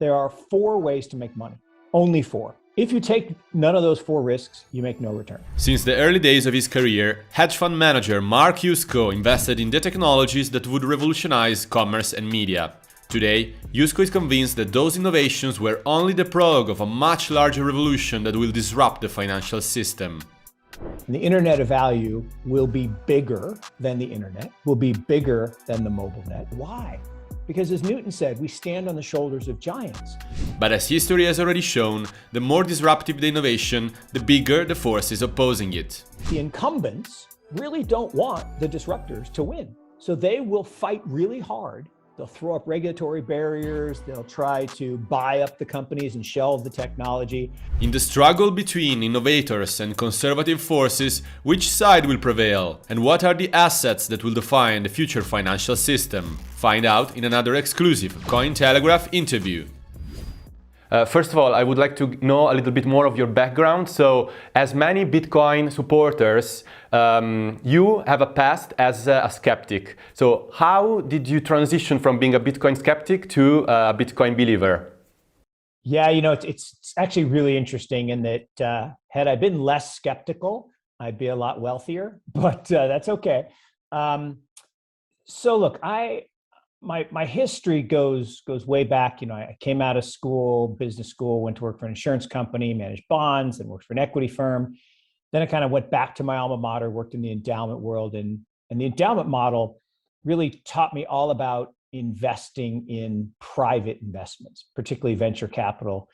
there are 4 ways to make money. Only 4. If you take none of those 4 risks, you make no return. Since the early days of his career, hedge fund manager Mark Yusko invested in the technologies that would revolutionize commerce and media. Today, Yusko is convinced that those innovations were only the prologue of a much larger revolution that will disrupt the financial system. And the internet of value will be bigger than the internet, will be bigger than the mobile net. Why? Because as Newton said, we stand on the shoulders of giants. But as history has already shown, the more disruptive the innovation, the bigger the forces opposing it. The incumbents really don't want the disruptors to win. So they will fight really hard. They'll throw up regulatory barriers. They'll try to buy up the companies and shelve the technology. In the struggle between innovators and conservative forces, which side will prevail? And what are the assets that will define the future financial system? Find out in another exclusive Cointelegraph interview. First of all, I would like to know a little bit more of your background. So, as many Bitcoin supporters, you have a past as a skeptic. So, how did you transition from being a Bitcoin skeptic to a Bitcoin believer? Yeah, it's actually really interesting in that had I been less skeptical, I'd be a lot wealthier, but that's okay. So look, my history goes way back. I came out of school, business school, went to work for an insurance company, managed bonds, and worked for an equity firm. Then I kind of went back to my alma mater, worked in the endowment world, and the endowment model really taught me all about investing in private investments, particularly venture capital.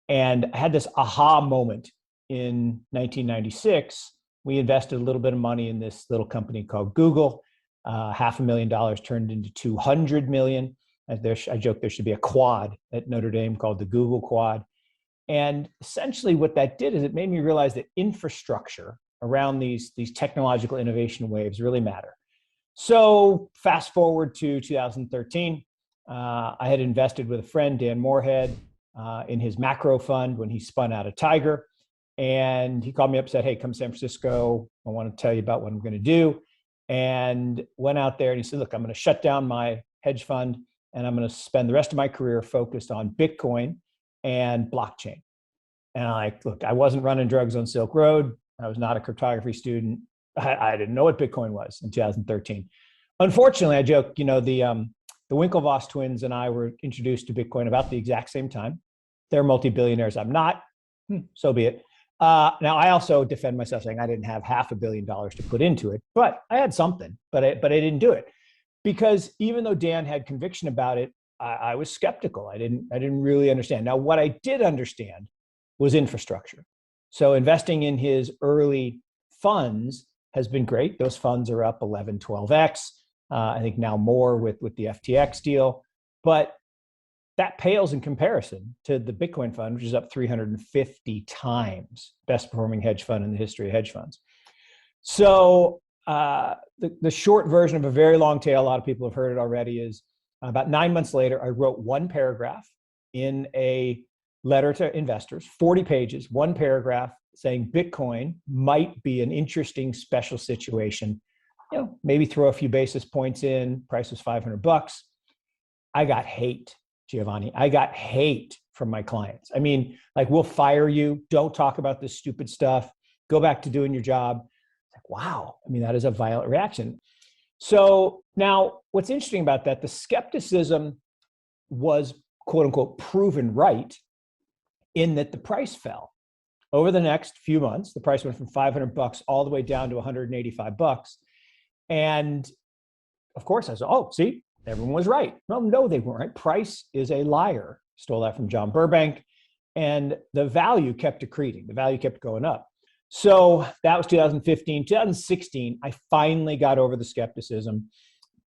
And I had this aha moment in 1996. We invested a little bit of money in this little company called Google. $500,000 turned into 200 million. I joke there should be a quad at Notre Dame called the Google Quad. And essentially what that did is it made me realize that infrastructure around these technological innovation waves really matter. So fast forward to 2013, I had invested with a friend, Dan Moorhead, in his macro fund when he spun out of Tiger. And he called me up and said, hey, come to San Francisco. I want to tell you about what I'm going to do. And went out there and he said, look, I'm going to shut down my hedge fund and I'm going to spend the rest of my career focused on Bitcoin and blockchain. And I'm like, look, I wasn't running drugs on Silk Road. I was not a cryptography student. I didn't know what Bitcoin was in 2013. Unfortunately, I joke, the Winklevoss twins and I were introduced to Bitcoin about the exact same time. They're multi-billionaires. I'm not. So be it. Now, I also defend myself saying I didn't have $500 million to put into it, but I had something, but I didn't do it because even though Dan had conviction about it, I was skeptical. I didn't really understand. Now, what I did understand was infrastructure. So investing in his early funds has been great. Those funds are up 11, 12x. I think now more with the FTX deal, but that pales in comparison to the Bitcoin fund, which is up 350 times, best performing hedge fund in the history of hedge funds. So the short version of a very long tale, a lot of people have heard it already, is about 9 months later, I wrote one paragraph in a letter to investors, 40 pages, one paragraph saying Bitcoin might be an interesting special situation. Maybe throw a few basis points in, price was $500. I got hate. Giovanni, I got hate from my clients. I mean, like, we'll fire you. Don't talk about this stupid stuff. Go back to doing your job. It's like, wow. I mean, that is a violent reaction. So now what's interesting about that, the skepticism was quote unquote proven right in that the price fell. Over the next few months, the price went from $500 all the way down to $185. And of course I said, oh, see, everyone was right. No, they weren't right. Price is a liar. Stole that from John Burbank. And the value kept accreting. The value kept going up. So that was 2015. 2016, I finally got over the skepticism.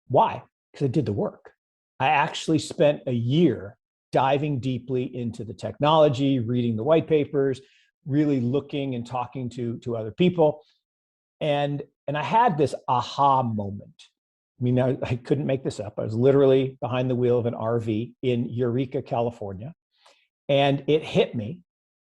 Why? Because I did the work. I actually spent a year diving deeply into the technology, reading the white papers, really looking and talking to other people. And I had this aha moment. I mean, I couldn't make this up. I was literally behind the wheel of an RV in Eureka, California. And it hit me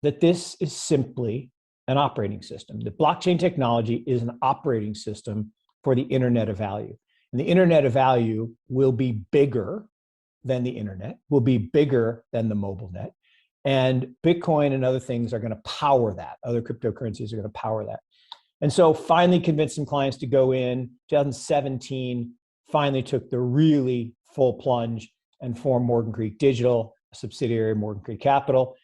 that this is simply an operating system. The blockchain technology is an operating system for the internet of value. And the internet of value will be bigger than the internet, will be bigger than the mobile net. And Bitcoin and other things are going to power that. Other cryptocurrencies are going to power that. And so finally convinced some clients to go in. 2017, finally took the really full plunge and formed Morgan Creek Digital, a subsidiary of Morgan Creek Capital.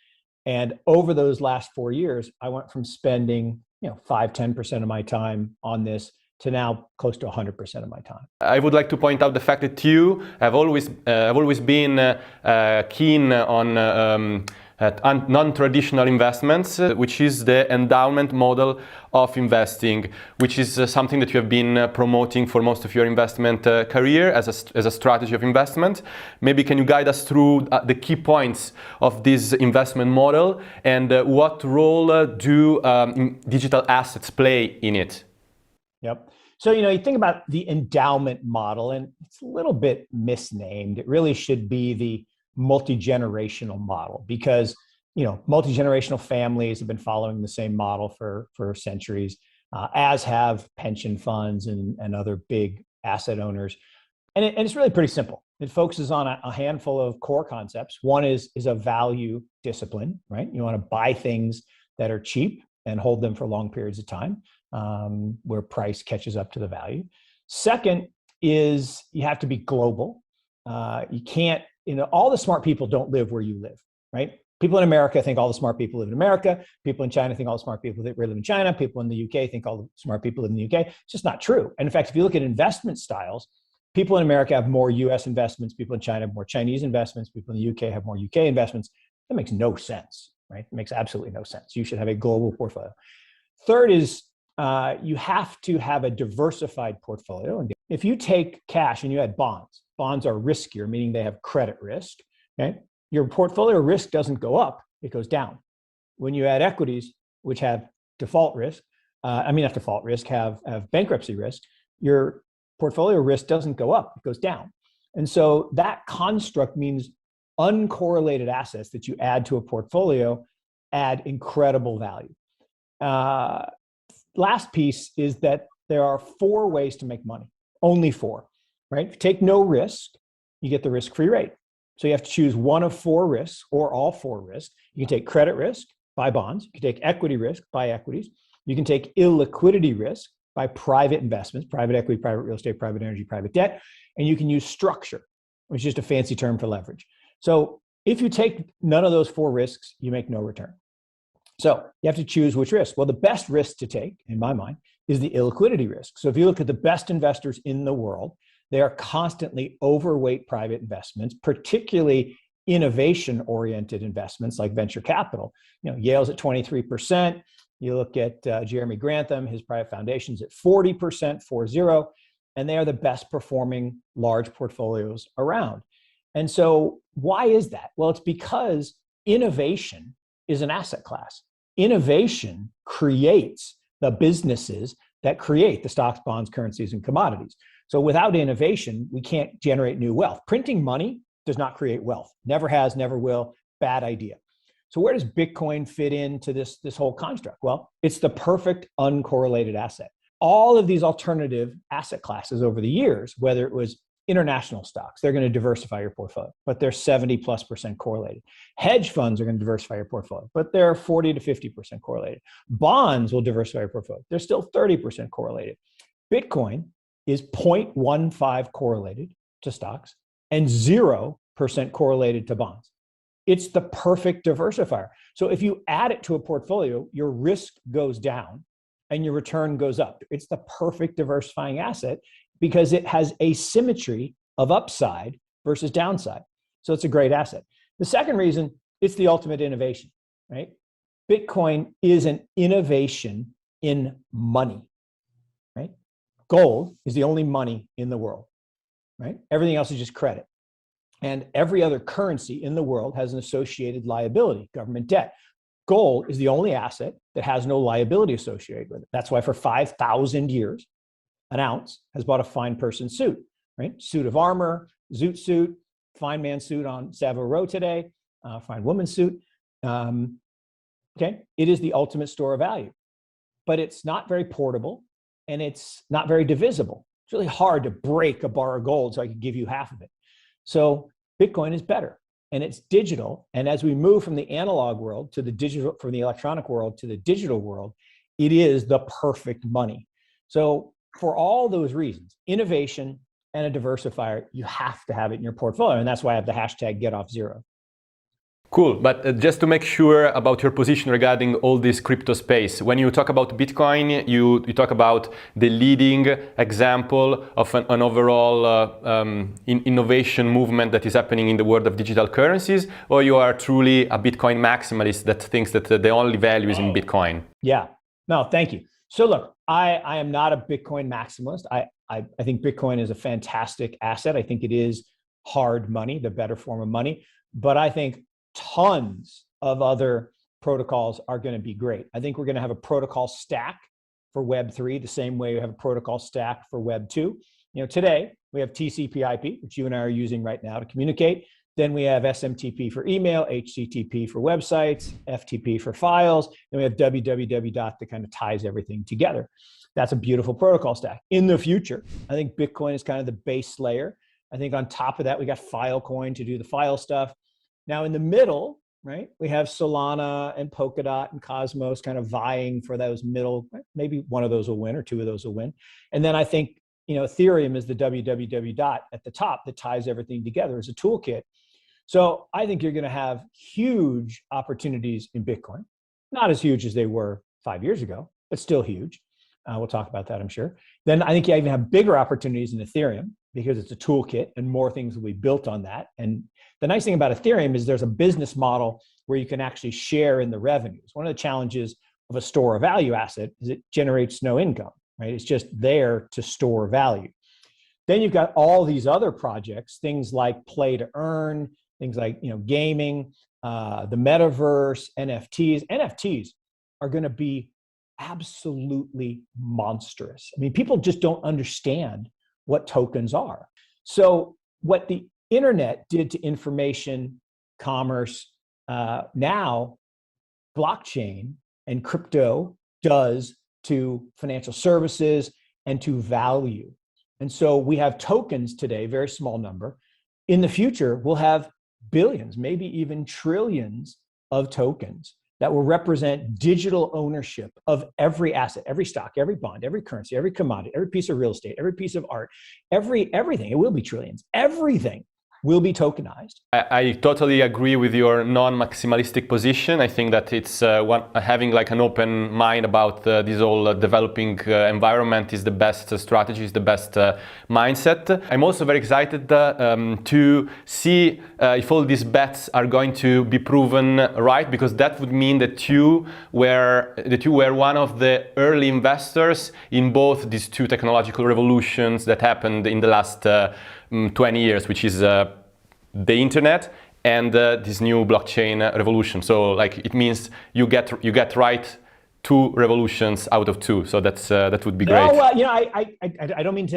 And over those last 4 years, I went from spending 5-10% of my time on this to now close to 100% of my time. I would like to point out the fact that you have always been keen on non-traditional investments, which is the endowment model of investing, which is something that you have been promoting for most of your investment career as a strategy of investment. Maybe can you guide us through the key points of this investment model and what role do digital assets play in it? Yep. So, you think about the endowment model, and it's a little bit misnamed. It really should be the multi-generational model because, multi-generational families have been following the same model for centuries, as have pension funds and other big asset owners. And it's really pretty simple. It focuses on a handful of core concepts. One is a value discipline, right? You want to buy things that are cheap and hold them for long periods of time, where price catches up to the value. Second is you have to be global. You can't, all the smart people don't live where you live, right? People in America think all the smart people live in America. People in China think all the smart people live in China. People in the UK think all the smart people live in the UK. It's just not true. And in fact, if you look at investment styles, people in America have more US investments. People in China have more Chinese investments. People in the UK have more UK investments. That makes no sense, right? It makes absolutely no sense. You should have a global portfolio. Third is you have to have a diversified portfolio. And if you take cash and you add bonds, bonds are riskier, meaning they have credit risk, okay? Your portfolio risk doesn't go up, it goes down. When you add equities, which have default risk, not default risk, have bankruptcy risk, your portfolio risk doesn't go up, it goes down. And so that construct means uncorrelated assets that you add to a portfolio add incredible value. Last piece is that there are 4 ways to make money, only 4, right? If you take no risk, you get the risk-free rate. So you have to choose one of 4 risks or all 4 risks. You can take credit risk, buy bonds. You can take equity risk, buy equities. You can take illiquidity risk, buy private investments, private equity, private real estate, private energy, private debt. And you can use structure, which is just a fancy term for leverage. So if you take none of those 4 risks, you make no return. So you have to choose which risk. Well, the best risk to take, in my mind, is the illiquidity risk. So if you look at the best investors in the world, they are constantly overweight private investments, particularly innovation-oriented investments like venture capital. Yale's at 23%. You look at Jeremy Grantham, his private foundation's at 40%, 40, and they are the best performing large portfolios around. And so why is that? Well, it's because innovation is an asset class. Innovation creates the businesses that create the stocks, bonds, currencies, and commodities. So without innovation, we can't generate new wealth. Printing money does not create wealth. Never has, never will. Bad idea. So where does Bitcoin fit into this whole construct? Well, it's the perfect uncorrelated asset. All of these alternative asset classes over the years, whether it was international stocks, they're going to diversify your portfolio, but they're 70+% correlated. Hedge funds are going to diversify your portfolio, but they're 40 to 50% correlated. Bonds will diversify your portfolio. They're still 30% correlated. Bitcoin is 0.15 correlated to stocks and 0% correlated to bonds. It's the perfect diversifier. So if you add it to a portfolio, your risk goes down and your return goes up. It's the perfect diversifying asset because it has asymmetry of upside versus downside. So it's a great asset. The second reason, it's the ultimate innovation, right? Bitcoin is an innovation in money, right? Gold is the only money in the world, right? Everything else is just credit. And every other currency in the world has an associated liability, government debt. Gold is the only asset that has no liability associated with it. That's why for 5,000 years, an ounce has bought a fine person suit, right? Suit of armor, zoot suit, fine man suit on Savile Row today, fine woman suit. Okay, it is the ultimate store of value, but it's not very portable and it's not very divisible. It's really hard to break a bar of gold so I can give you half of it. So Bitcoin is better, and it's digital. And as we move from the analog world to the digital, from the electronic world to the digital world, it is the perfect money. So for all those reasons, innovation and a diversifier, you have to have it in your portfolio. And that's why I have the hashtag #GetOffZero. Cool, but just to make sure about your position regarding all this crypto space, when you talk about Bitcoin, you talk about the leading example of an overall innovation movement that is happening in the world of digital currencies, or you are truly a Bitcoin maximalist that thinks that the only value is in Bitcoin? Yeah, no, thank you. So look, I am not a Bitcoin maximalist. I think Bitcoin is a fantastic asset. I think it is hard money, the better form of money, but I think tons of other protocols are going to be great. I think we're going to have a protocol stack for Web3, the same way we have a protocol stack for Web2. Today we have TCP/IP, which you and I are using right now to communicate. Then we have SMTP for email, HTTP for websites, FTP for files. Then we have www that kind of ties everything together. That's a beautiful protocol stack. In the future, I think Bitcoin is kind of the base layer. I think on top of that, we got Filecoin to do the file stuff. Now in the middle, right, we have Solana and Polkadot and Cosmos kind of vying for those middle. Maybe one of those will win or two of those will win. And then I think, Ethereum is the www at the top that ties everything together as a toolkit. So I think you're going to have huge opportunities in Bitcoin. Not as huge as they were 5 years ago, but still huge. We'll talk about that, I'm sure. Then I think you even have bigger opportunities in Ethereum because it's a toolkit and more things will be built on that. And the nice thing about Ethereum is there's a business model where you can actually share in the revenues. One of the challenges of a store of value asset is it generates no income, right? It's just there to store value. Then you've got all these other projects, things like play to earn, things like gaming, the metaverse, NFTs. NFTs are going to be absolutely monstrous. I mean, people just don't understand what tokens are. So what the internet did to information, commerce, now blockchain and crypto does to financial services and to value. And so we have tokens today, very small number. In the future, we'll have billions, maybe even trillions of tokens that will represent digital ownership of every asset, every stock, every bond, every currency, every commodity, every piece of real estate, every piece of art, everything. It will be trillions. Everything will be tokenized. I totally agree with your non-maximalistic position. I think that it's having like an open mind about this whole developing environment is the best strategy, is the best mindset. I'm also very excited to see if all these bets are going to be proven right, because that would mean that you were one of the early investors in both these two technological revolutions that happened in the last 20 years, which is the internet and this new blockchain revolution. So like it means you get right 2 revolutions out of 2. So that would be great. No, I don't mean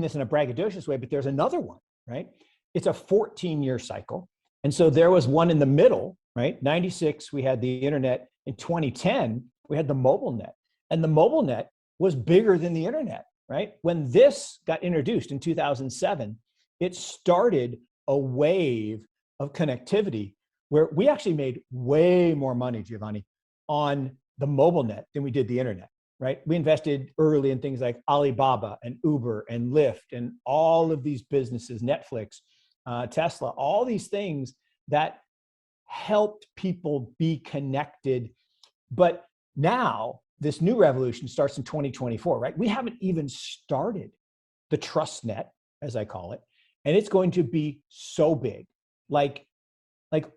this in a braggadocious way, but there's another one, right? It's a 14-year cycle. And so there was one in the middle, right? 96, we had the internet. In 2010, we had the mobile net. And the mobile net was bigger than the internet, right? When this got introduced in 2007, it started a wave of connectivity where we actually made way more money, Giovanni, on the mobile net than we did the internet, right? We invested early in things like Alibaba and Uber and Lyft and all of these businesses, Netflix, Tesla, all these things that helped people be connected. But now this new revolution starts in 2024, right? We haven't even started the trust net, as I call it, and it's going to be so big, like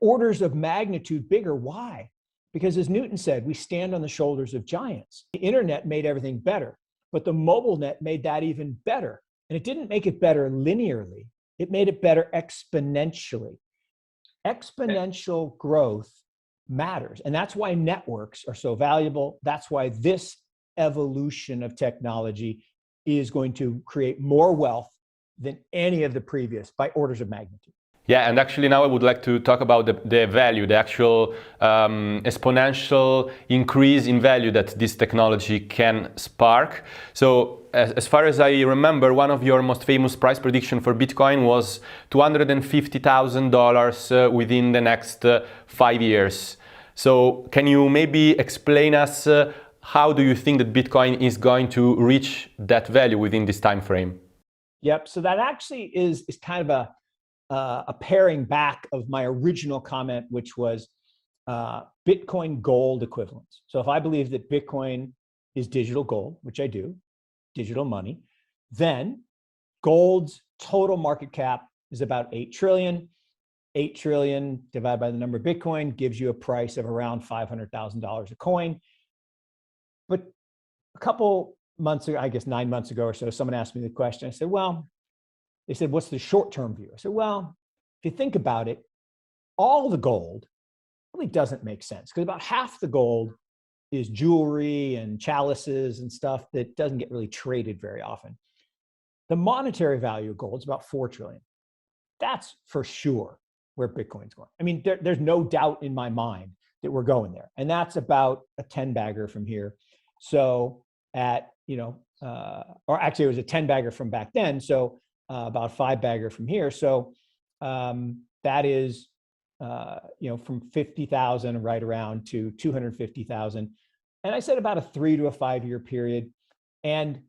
orders of magnitude bigger. Why? Because as Newton said, we stand on the shoulders of giants. The internet made everything better, but the mobile net made that even better. And it didn't make it better linearly. It made it better exponentially. Exponential growth matters. And that's why networks are so valuable. That's why this evolution of technology is going to create more wealth than any of the previous by orders of magnitude. Yeah, and actually now I would like to talk about the value, the actual exponential increase in value that this technology can spark. So as far as I remember, one of your most famous price prediction for Bitcoin was $250,000 within the next 5 years. So can you maybe explain us how do you think that Bitcoin is going to reach that value within this time frame? Yep. So that actually is kind of a paring back of my original comment, which was Bitcoin gold equivalents. So if I believe that Bitcoin is digital gold, which I do, digital money, then gold's total market cap is about 8 trillion. 8 trillion divided by the number of Bitcoin gives you a price of around $500,000 a coin. But a couple months ago, I guess 9 months ago or so, someone asked me the question. I said, well, they said, what's the short-term view? I said, well, if you think about it, all the gold really doesn't make sense because about half the gold is jewelry and chalices and stuff that doesn't get really traded very often. The monetary value of gold is about 4 trillion. That's for sure where Bitcoin's going. I mean, there's no doubt in my mind that we're going there. And that's about a 10 bagger from here. So at, or actually it was a 10 bagger from back then. So about 5 bagger from here. So that is, from 50,000 right around to 250,000. And I said about a 3 to 5 year period. And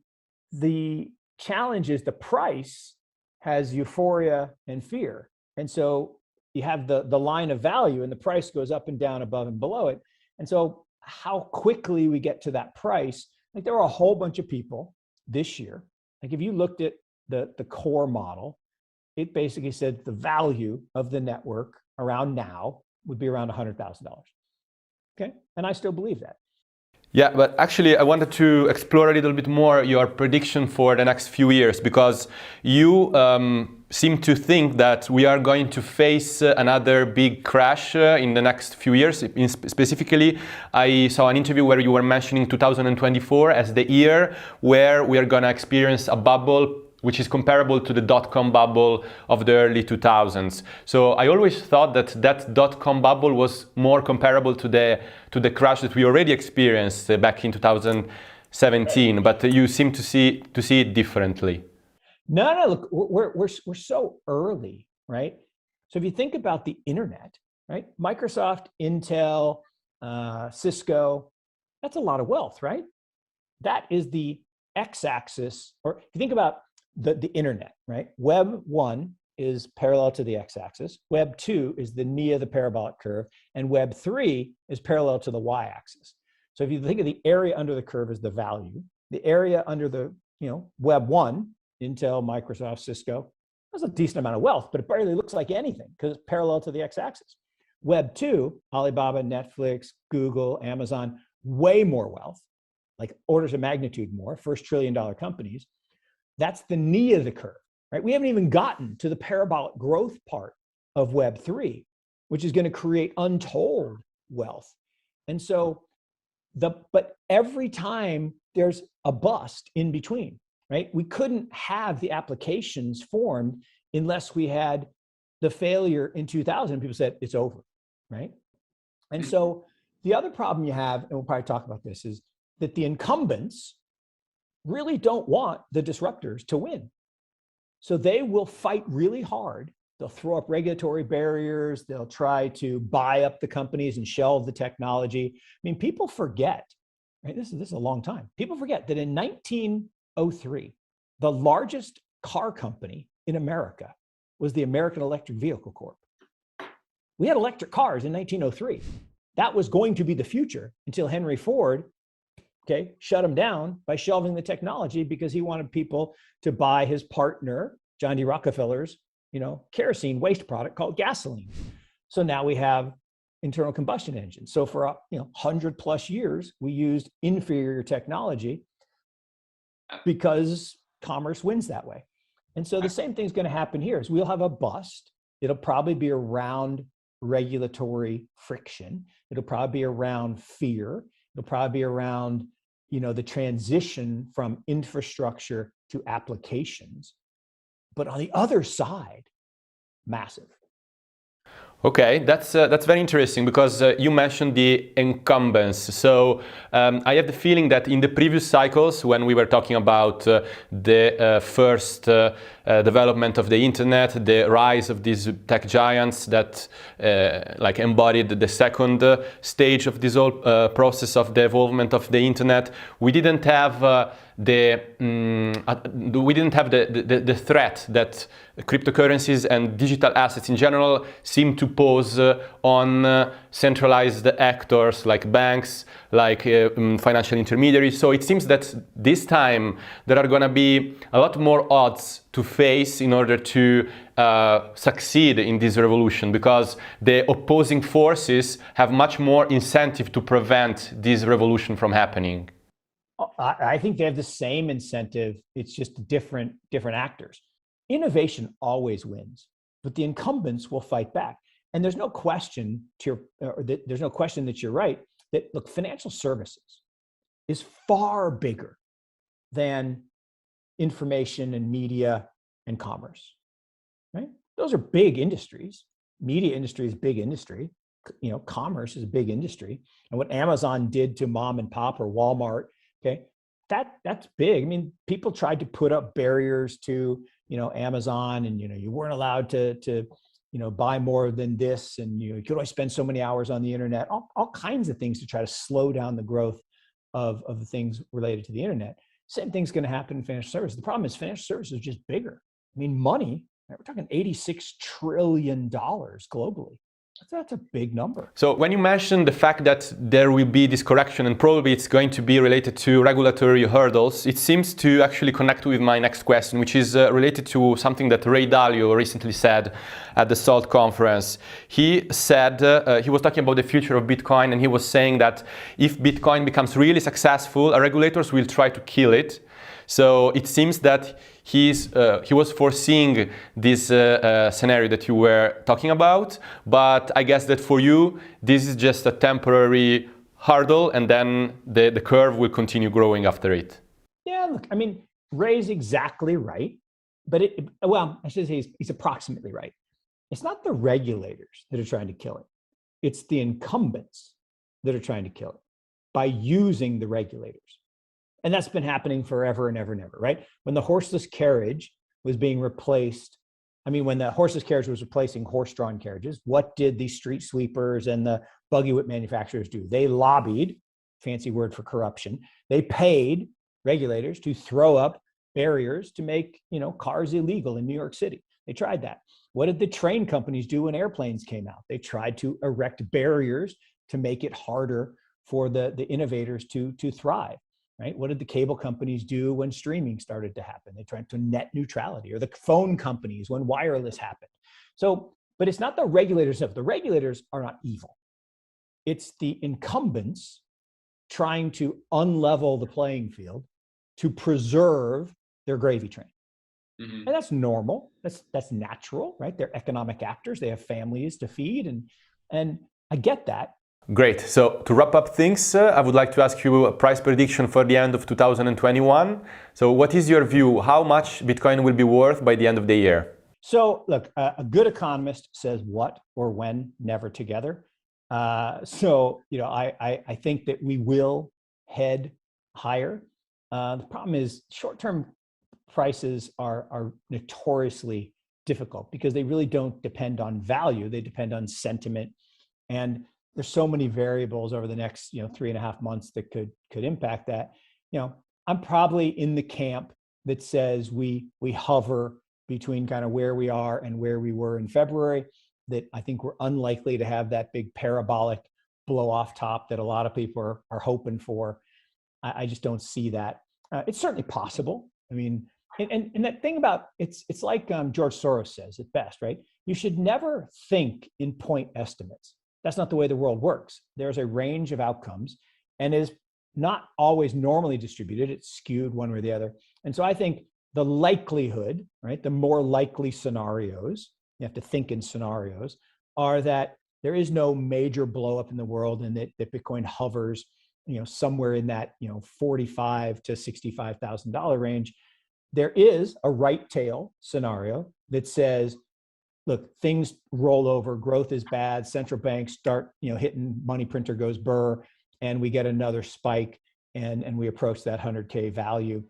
the challenge is the price has euphoria and fear. And so you have the line of value and the price goes up and down above and below it. And so how quickly we get to that price, like there were a whole bunch of people this year. Like if you looked at the core model, it basically said the value of the network around now would be around $100,000. Okay. And I still believe that. Yeah, but actually I wanted to explore a little bit more your prediction for the next few years, because you seem to think that we are going to face another big crash in the next few years. Specifically, I saw an interview where you were mentioning 2024 as the year where we are going to experience a bubble which is comparable to the dot-com bubble of the early 2000s. So I always thought that dot-com bubble was more comparable to the crash that we already experienced back in 2017, but you seem to see it differently. No, look, we're so early, right? So if you think about the internet, right? Microsoft, Intel, Cisco, that's a lot of wealth, right? That is the x-axis, or if you think about the internet, right? Web 1 is parallel to the x-axis. Web 2 is the knee of the parabolic curve. And Web 3 is parallel to the y-axis. So if you think of the area under the curve as the value, the area under the, Web 1, Intel, Microsoft, Cisco, that's a decent amount of wealth, but it barely looks like anything because it's parallel to the x-axis. Web 2, Alibaba, Netflix, Google, Amazon, way more wealth, like orders of magnitude more, first $1 trillion companies. That's the knee of the curve, right? We haven't even gotten to the parabolic growth part of Web 3, which is going to create untold wealth. And so but every time there's a bust in between, right? We couldn't have the applications formed unless we had the failure in 2000. People said it's over, right? And so the other problem you have, and we'll probably talk about this, is that the incumbents really don't want the disruptors to win. So they will fight really hard. They'll throw up regulatory barriers. They'll try to buy up the companies and shelve the technology. I mean, people forget, right? This is a long time. People forget that in 1903, the largest car company in America was the American Electric Vehicle Corp. We had electric cars in 1903. That was going to be the future until Henry Ford shut him down by shelving the technology because he wanted people to buy his partner, John D. Rockefeller's, kerosene waste product called gasoline. So now we have internal combustion engines. So for 100 plus years, we used inferior technology because commerce wins that way. And so the same thing's going to happen here is we'll have a bust. It'll probably be around regulatory friction. It'll probably be around fear. It'll probably be around the transition from infrastructure to applications. But on the other side, massive. Okay, that's very interesting because you mentioned the incumbents. So I have the feeling that in the previous cycles, when we were talking about the first development of the internet, the rise of these tech giants that like embodied the second stage of this whole process of the evolvement of the internet, we didn't have the threat that cryptocurrencies and digital assets in general seem to pose on centralized actors like banks, like financial intermediaries. So it seems that this time there are going to be a lot more odds to face in order to succeed in this revolution, because the opposing forces have much more incentive to prevent this revolution from happening. I think they have the same incentive. It's just different actors. Innovation always wins, but the incumbents will fight back. And there's no question there's no question that you're right, that look, financial services is far bigger than information and media and commerce, right? Those are big industries. Media industry is a big industry. Commerce is a big industry. And what Amazon did to mom and pop or Walmart, okay, that's big. I mean, people tried to put up barriers to, Amazon, and, you weren't allowed to buy more than this, and you could only spend so many hours on the internet, all kinds of things to try to slow down the growth of the things related to the internet. Same thing's going to happen in financial services. The problem is financial services is just bigger. I mean, money, right? We're talking $86 trillion globally. That's a big number. So when you mentioned the fact that there will be this correction and probably it's going to be related to regulatory hurdles, it seems to actually connect with my next question, which is related to something that Ray Dalio recently said at the SALT conference. He said, he was talking about the future of Bitcoin, and he was saying that if Bitcoin becomes really successful, regulators will try to kill it. So it seems that he was foreseeing this scenario that you were talking about, but I guess that for you, this is just a temporary hurdle, and then the curve will continue growing after it. Yeah, look, I mean, Ray's exactly right, but I should say he's approximately right. It's not the regulators that are trying to kill it. It's the incumbents that are trying to kill it by using the regulators. And that's been happening forever and ever and ever, right? When the horseless carriage was being replaced, when the horseless carriage was replacing horse-drawn carriages, what did the street sweepers and the buggy whip manufacturers do? They lobbied, fancy word for corruption. They paid regulators to throw up barriers to make, cars illegal in New York City. They tried that. What did the train companies do when airplanes came out? They tried to erect barriers to make it harder for the innovators to thrive. Right? What did the cable companies do when streaming started to happen? They tried to net neutrality, or the phone companies when wireless happened. So, but it's not the regulators. The regulators are not evil. It's the incumbents trying to unlevel the playing field to preserve their gravy train. Mm-hmm. And that's normal. That's natural, right? They're economic actors. They have families to feed, and I get that. Great. So to wrap up things, I would like to ask you a price prediction for the end of 2021. So what is your view? How much Bitcoin will be worth by the end of the year? So look, a good economist says what or when, never together. I think that we will head higher. The problem is short-term prices are notoriously difficult because they really don't depend on value. They depend on sentiment, and there's so many variables over the next 3.5 months that could impact that. I'm probably in the camp that says we hover between kind of where we are and where we were in February. That I think we're unlikely to have that big parabolic blow off top that a lot of people are hoping for. I just don't see that. It's certainly possible. I mean, and that thing about it's like George Soros says it best, right? You should never think in point estimates. That's not the way the world works. There's a range of outcomes, and is not always normally distributed. It's skewed one way or the other. And so I think the likelihood, right, the more likely scenarios, you have to think in scenarios, are that there is no major blow up in the world, and that Bitcoin hovers, somewhere in that, $45,000 to $65,000 range. There is a right tail scenario that says look, things roll over, growth is bad, central banks start, hitting money printer goes burr, and we get another spike, and we approach that 100K value.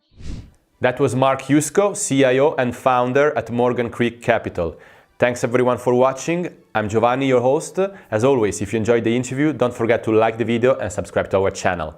That was Mark Yusko, CIO and founder at Morgan Creek Capital. Thanks everyone for watching. I'm Giovanni, your host. As always, if you enjoyed the interview, don't forget to like the video and subscribe to our channel.